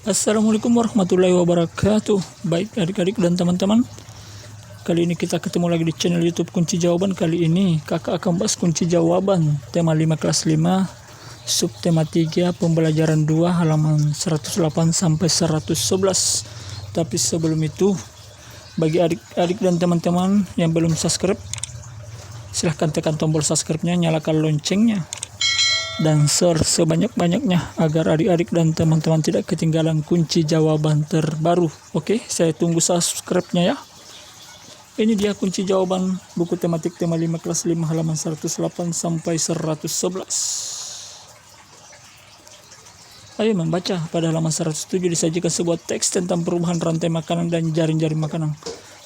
Assalamualaikum warahmatullahi wabarakatuh. Baik adik-adik dan teman-teman, kali ini kita ketemu lagi di channel YouTube Kunci Jawaban. Kali ini kakak akan bahas kunci jawaban tema 5 kelas 5 subtema 3 pembelajaran 2 halaman 108 sampai 111. Tapi sebelum itu, bagi adik-adik dan teman-teman yang belum subscribe, silahkan tekan tombol subscribe-nya, nyalakan loncengnya, dan share sebanyak-banyaknya agar adik-adik dan teman-teman tidak ketinggalan kunci jawaban terbaru. Oke, saya tunggu subscribe-nya ya. Ini dia kunci jawaban buku tematik tema 5 kelas 5 halaman 108 sampai 111. Ayo membaca. Pada halaman 107 disajikan sebuah teks tentang perubahan rantai makanan dan jaring-jaring makanan.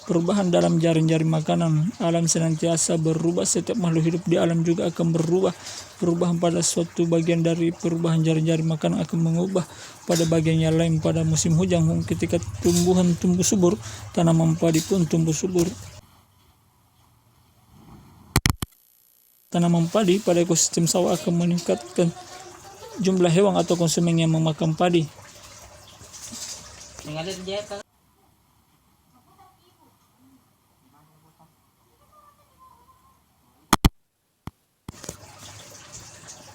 Perubahan dalam jaring-jaring makanan. Alam senantiasa berubah, setiap makhluk hidup di alam juga akan berubah. Perubahan pada suatu bagian dari perubahan jaring-jaring makanan akan mengubah pada bagian yang lain. Pada musim hujan, ketika tumbuhan tumbuh subur, tanaman padi pun tumbuh subur. Tanaman padi pada ekosistem sawah akan meningkatkan jumlah hewan atau konsumen yang memakan padi.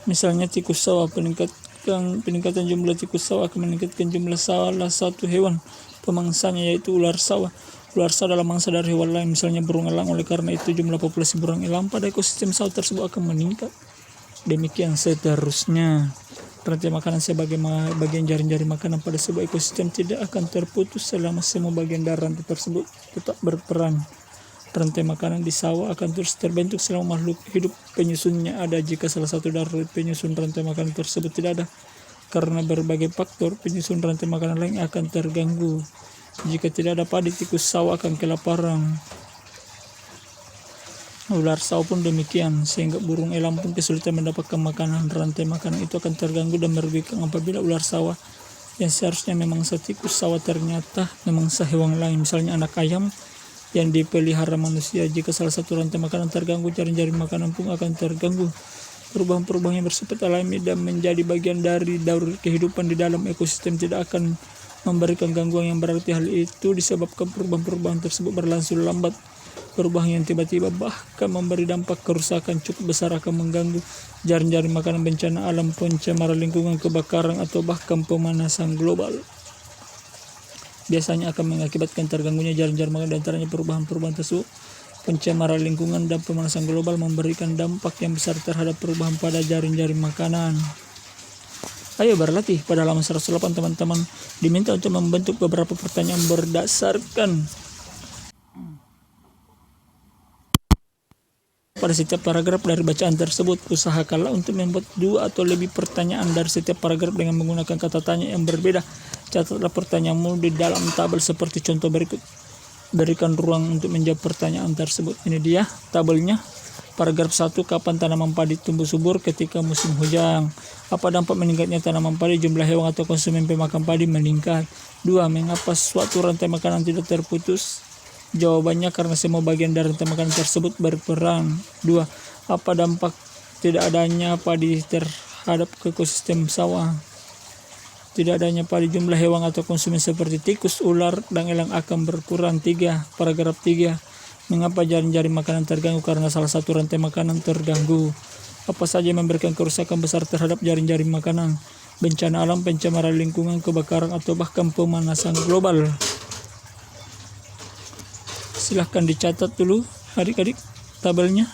Misalnya tikus sawah, peningkatan jumlah tikus sawah akan meningkatkan jumlah salah satu hewan pemangsanya, yaitu ular sawah. Ular sawah adalah mangsa dari hewan lain, misalnya burung elang. Oleh karena itu jumlah populasi burung elang pada ekosistem sawah tersebut akan meningkat. Demikian seterusnya. Rantai makanan sebagai bagian jaring-jaring makanan pada sebuah ekosistem tidak akan terputus selama semua bagian dari rantai tersebut tetap berperan. Rantai makanan di sawah akan terus terbentuk selama makhluk hidup penyusunnya ada. Jika salah satu dari penyusun rantai makanan tersebut tidak ada, karena berbagai faktor, penyusun rantai makanan lain akan terganggu. Jika tidak ada padi, tikus sawah akan kelaparan. Ular sawah pun demikian, sehingga burung elang pun kesulitan mendapatkan makanan. Rantai makanan itu akan terganggu dan merugikan apabila ular sawah yang seharusnya memangsa tikus sawah ternyata memangsa hewan lain, misalnya anak ayam yang dipelihara manusia. Jika salah satu rantai makanan terganggu, jaring-jaring makanan pun akan terganggu. Perubahan-perubahan yang bersifat alami dan menjadi bagian dari daur kehidupan di dalam ekosistem tidak akan memberikan gangguan yang berarti. Hal itu disebabkan perubahan-perubahan tersebut berlangsung lambat. Perubahan yang tiba-tiba bahkan memberi dampak kerusakan cukup besar akan mengganggu jaring-jaring makanan. Bencana alam, pencemaran lingkungan, kebakaran, atau bahkan pemanasan global biasanya akan mengakibatkan terganggunya jaring-jaring makanan. Dan antaranya perubahan-perubahan tersebut, pencemaran lingkungan dan pemanasan global, memberikan dampak yang besar terhadap perubahan pada jaring-jaring makanan. Ayo berlatih. Pada halaman 108 teman-teman diminta untuk membentuk beberapa pertanyaan berdasarkan pada setiap paragraf dari bacaan tersebut. Usahakanlah untuk membuat 2 atau lebih pertanyaan dari setiap paragraf dengan menggunakan kata tanya yang berbeda. Catatlah pertanyaanmu di dalam tabel seperti contoh berikut. Berikan ruang untuk menjawab pertanyaan tersebut. Ini dia tabelnya. Paragraf 1, kapan tanaman padi tumbuh subur? Ketika musim hujan. Apa dampak meningkatnya tanaman padi? Jumlah hewan atau konsumen pemakan padi meningkat. 2, mengapa suatu rantai makanan tidak terputus? Jawabannya karena semua bagian dari rantai makanan tersebut berperan. 2, apa dampak tidak adanya padi terhadap ekosistem sawah? Tidak adanya padi, jumlah hewan atau konsumen seperti tikus, ular, dan elang akan berkurang. 3, paragraf 3, mengapa jaring-jaring makanan terganggu? Karena salah satu rantai makanan terganggu. Apa saja yang memberikan kerusakan besar terhadap jaring-jaring makanan? Bencana alam, pencemaran lingkungan, kebakaran, atau bahkan pemanasan global. Silahkan dicatat dulu adik-adik tabelnya.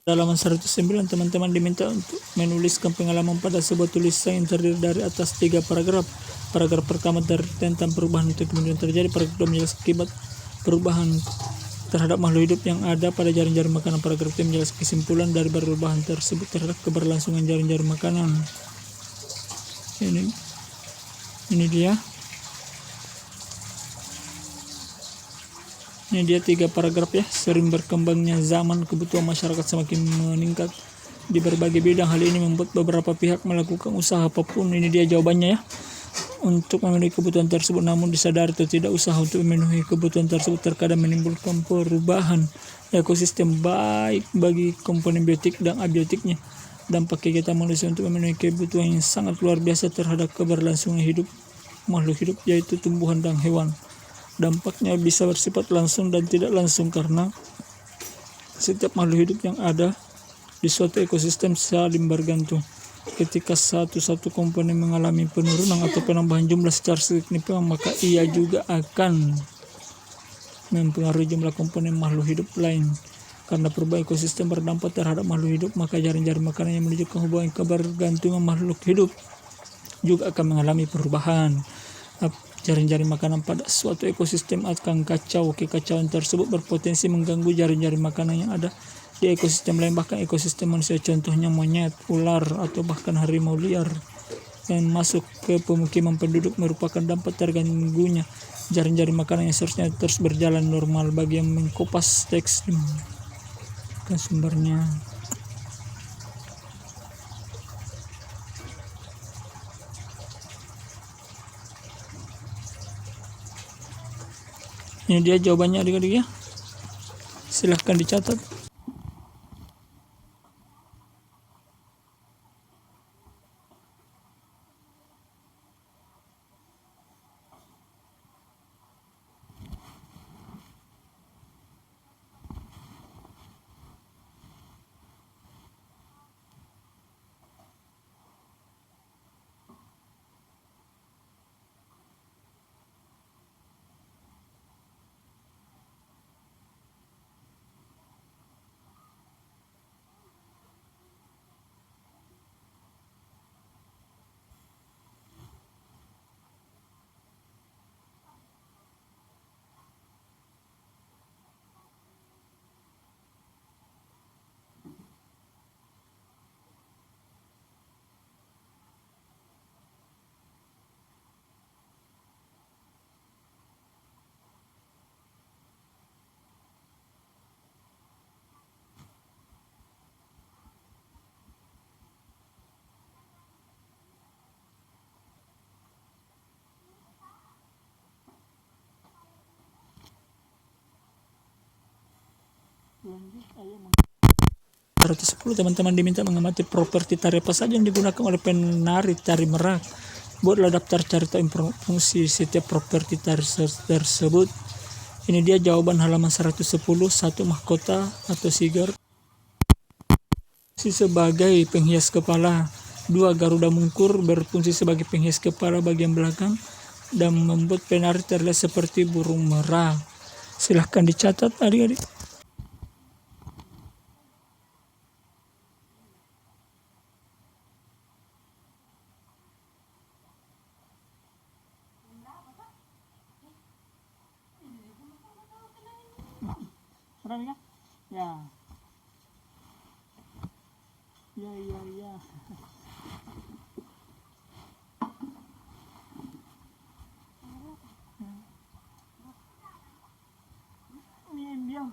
Halaman 109, teman-teman diminta untuk menuliskan pengalaman pada sebuah tulisan yang terdiri dari atas 3 paragraf. Paragraf pertama tentang perubahan itu kemudian terjadi, paragraf kedua menjelaskan akibat perubahan terhadap makhluk hidup yang ada pada jaring-jaring makanan. Paragraf ketiga menjelaskan kesimpulan dari perubahan tersebut terhadap keberlangsungan jaring-jaring makanan. Ini dia. Ini dia 3 paragraf ya. Sering berkembangnya zaman, kebutuhan masyarakat semakin meningkat di berbagai bidang. Hal ini membuat beberapa pihak melakukan usaha apapun. Ini dia jawabannya ya. Untuk memenuhi kebutuhan tersebut, namun disadari atau tidak, usaha untuk memenuhi kebutuhan tersebut terkadang menimbulkan perubahan ekosistem baik bagi komponen biotik dan abiotiknya. Dampak kegiatan manusia untuk memenuhi kebutuhan yang sangat luar biasa terhadap keberlangsungan hidup makhluk hidup, yaitu tumbuhan dan hewan. Dampaknya bisa bersifat langsung dan tidak langsung karena setiap makhluk hidup yang ada di suatu ekosistem saling bergantung. Ketika satu komponen mengalami penurunan atau penambahan jumlah secara signifikan, maka ia juga akan mempengaruhi jumlah komponen makhluk hidup lain. Karena perubahan ekosistem berdampak terhadap makhluk hidup, maka jaring-jaring makanan yang menunjukkan hubungan kebergantungan makhluk hidup juga akan mengalami perubahan. Jaring-jaring makanan pada suatu ekosistem akan kacau. Kekacauan tersebut berpotensi mengganggu jaring-jaring makanan yang ada di ekosistem lain, bahkan ekosistem manusia. Contohnya monyet, ular, atau bahkan harimau liar yang masuk ke pemukiman penduduk merupakan dampak terganggunya jaring-jaring makanan yang seharusnya terus berjalan normal. Bagi yang mengkopas teks ke sumbernya. Ini dia jawabannya adik-adik ya. Silahkan dicatat. Lanjut, 110, teman-teman diminta mengamati properti tari apa saja yang digunakan oleh penari tari merak. Buatlah daftar cari tahu fungsi setiap properti tari tersebut. Ini dia jawaban halaman 110. 1. Mahkota atau sigar sebagai penghias kepala. 2. Garuda mungkur berfungsi sebagai penghias kepala bagian belakang dan membuat penari terlihat seperti burung merak. Silahkan dicatat adik-adik. Ya. Ya. Diam.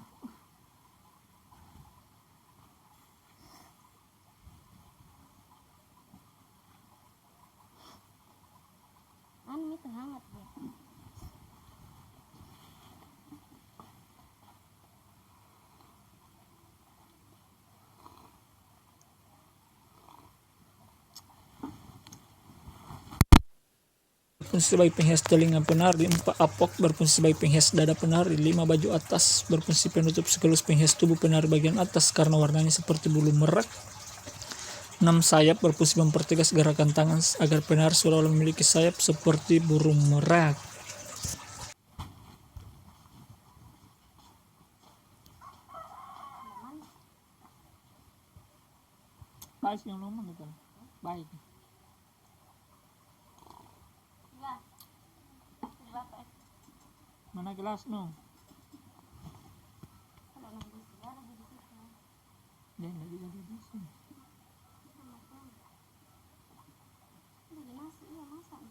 Itu hangat ya. Berfungsi sebagai penghias telinga penari. 4. Apok berfungsi sebagai penghias dada penari. 5. Baju atas berfungsi penutup sekaligus penghias tubuh penari bagian atas karena warnanya seperti bulu merak. 6. Sayap berfungsi mempertegas gerakan tangan agar penari seolah-olah memiliki sayap seperti burung merak. size yang normal itu baik. Iya. Berapa? Mana gelas no? Kalau nak di sini ada di situ. Dan lagi ada di sini. Beli nasi ya masak.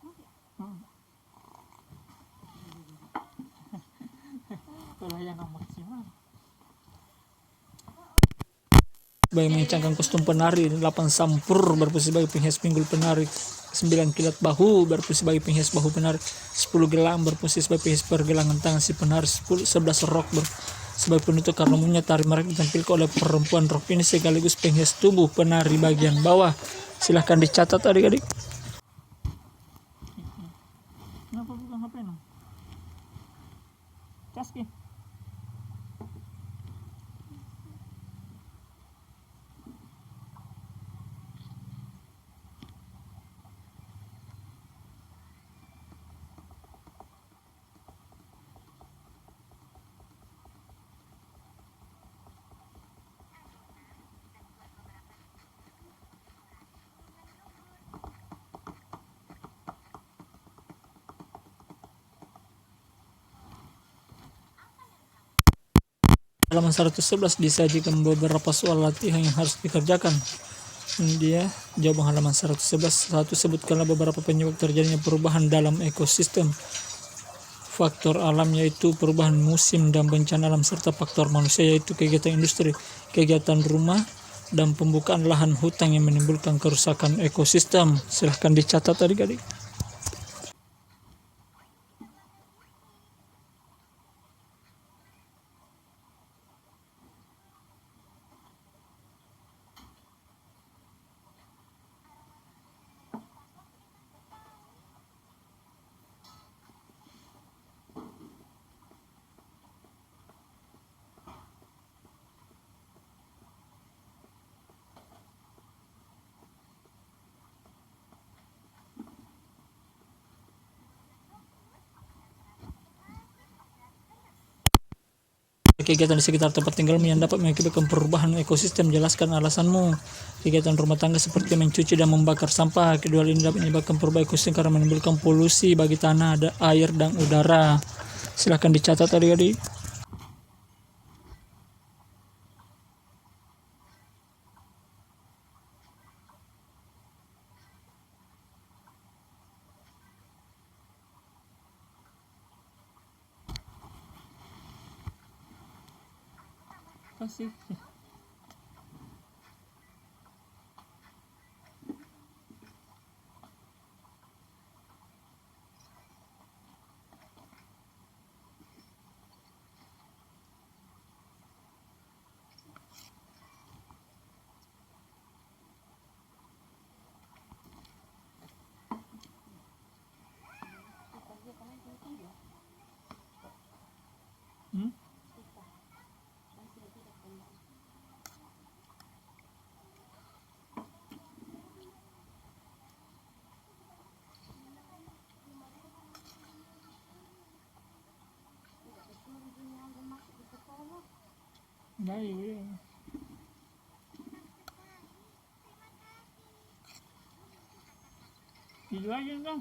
Nasi. Pelayanan maksimal. Bagi mengencangkan kostum penari 8 sampur berfungsi sebagai penghias pinggul penari, 9 kilat bahu berfungsi sebagai penghias bahu penari, 10 gelang berfungsi sebagai penghias pergelangan tangan si penari, 11 rok sebagai penutup karena umumnya tari merak ditampilkan oleh perempuan. Rok ini sekaligus penghias tubuh penari bagian bawah. Silahkan dicatat adik-adik. Kenapa bukan HP no? Caski. Halaman 111 disajikan beberapa soal latihan yang harus dikerjakan. Ini dia jawaban halaman 111. 1. Sebutkanlah beberapa penyebab terjadinya perubahan dalam ekosistem. Faktor alam yaitu perubahan musim dan bencana alam, serta faktor manusia yaitu kegiatan industri, kegiatan rumah, dan pembukaan lahan hutan yang menimbulkan kerusakan ekosistem. Silahkan dicatat adik-adik. Kegiatan di sekitar tempat tinggalmu yang dapat mengakibatkan perubahan ekosistem, jelaskan alasanmu. Kegiatan rumah tangga seperti mencuci dan membakar sampah, kedua ini dapat menyebabkan perubahan ekosistem karena menimbulkan polusi bagi tanah, air, dan udara. Silahkan dicatat adik-adik. Kasih. Baik. Itu aja kan?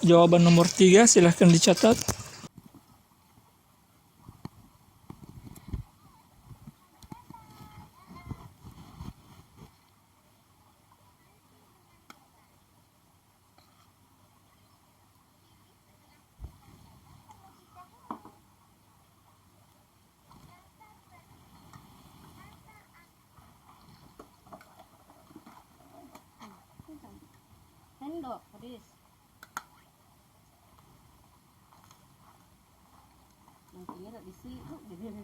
Jawaban nomor 3 silahkan dicatat. Sendok pedis. Nantinya tak disitu jadi.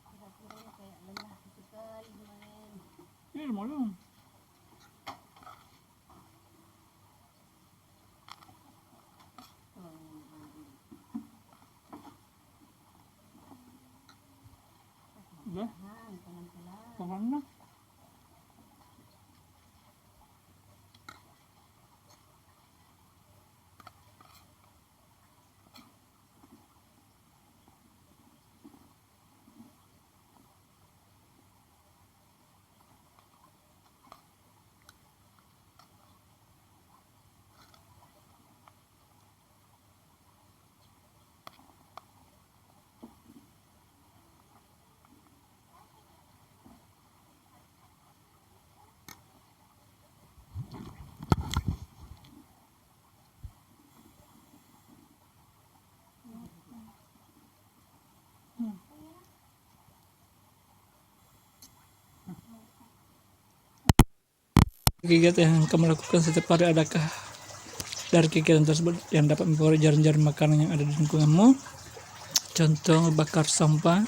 Kira-kira kayak lelah gitu kan. mau dong. Udah, Pelan-pelan. pohon lah. Kegiatan yang kamu lakukan setiap hari, adakah dari kegiatan tersebut yang dapat mempengaruhi jaring-jaring makanan yang ada di lingkunganmu? Contoh, bakar sampah,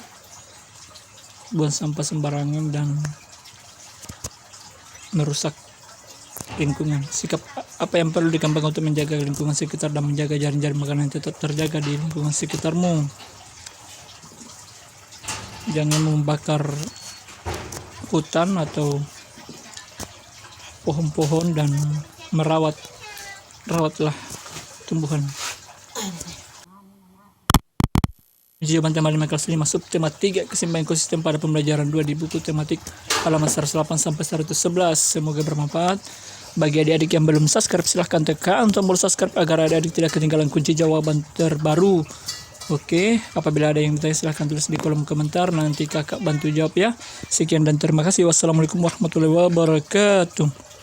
buang sampah sembarangan, dan merusak lingkungan. Sikap apa yang perlu dikembangkan untuk menjaga lingkungan sekitar dan menjaga jaring-jaring makanan yang tetap terjaga di lingkungan sekitarmu? Jangan membakar hutan atau pohon-pohon, dan rawatlah tumbuhan. Jawaban tema 5 kelas 5 subtema 3 keseimbangan ekosistem pada pembelajaran 2 di buku tematik halaman 108 sampai 111. Semoga bermanfaat. Bagi adik-adik yang belum subscribe, silahkan tekan tombol subscribe agar adik-adik tidak ketinggalan kunci jawaban terbaru. Oke, apabila ada yang bertanya silahkan tulis di kolom komentar, nanti kakak bantu jawab ya. Sekian dan terima kasih. Wassalamualaikum warahmatullahi wabarakatuh.